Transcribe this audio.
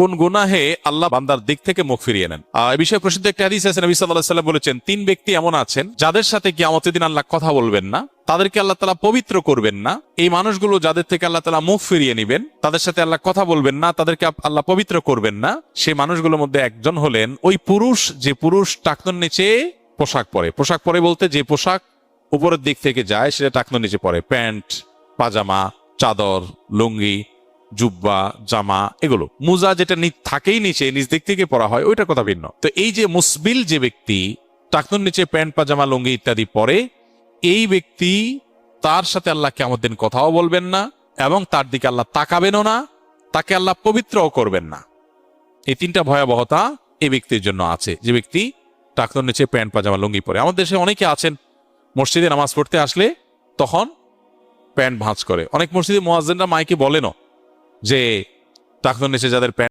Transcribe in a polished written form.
কোন গুনাহে আল্লাহ বান্দার দিক থেকে মুখ ফিরিয়ে নেন। এই বিষয়ে প্রসিদ্ধ একটা হাদিস আছে, নবী সাল্লাল্লাহু আলাইহি ওয়াসাল্লাম বলেছেন, 3 ব্যক্তি এমন আছেন যাদের সাথে কিয়ামতের দিন আল্লাহ কথা বলবেন না, তাদেরকে আল্লাহ তাআলা পবিত্র করবেন না। এই মানুষগুলো যাদের থেকে আল্লাহ তাআলা মুখ ফিরিয়ে নেবেন, তাদের সাথে আল্লাহ কথা বলবেন না, তাদেরকে আল্লাহ পবিত্র করবেন না। সেই মানুষগুলোর মধ্যে একজন হলেন ওই পুরুষ, যে পুরুষ টাকনোর নিচে পোশাক পরে। পোশাক পরে বলতে যে পোশাক উপরের দিক থেকে যায় সেটা টাকনোর নিচে পরে, প্যান্ট, পাজামা, চাদর, লুঙ্গি, জুব্বা, জামা, এগুলো। মুজা যেটা থাকেই নিচে, নিচ দিক থেকে পরা হয়, ওইটার কথা ভিন্ন। তো এই যে মুসবিল যে ব্যক্তি টাকনোর নিচে প্যান্ট, পাজামা, লুঙ্গি ইত্যাদি পরে, এই ব্যক্তি, তার সাথে আল্লাহ কিয়ামত দিন কথাও বলবেন না এবং তার দিকে আল্লাহ তাকাবেনও না, তাকে আল্লাহ পবিত্রও করবেন না। এই 3টা ভয়াবহতা এই ব্যক্তির জন্য আছে, যে ব্যক্তি টাকনোর নিচে প্যান্ট, পাজামা, লুঙ্গি পরে। আমাদের দেশে অনেকে আছেন মসজিদে নামাজ পড়তে আসলে তখন প্যান্ট ভাঁজ করে। অনেক মসজিদে মুয়াজ্জিনরা মাইকে বলেনও যে টাকনোর নিচে যাদের প্যান্ট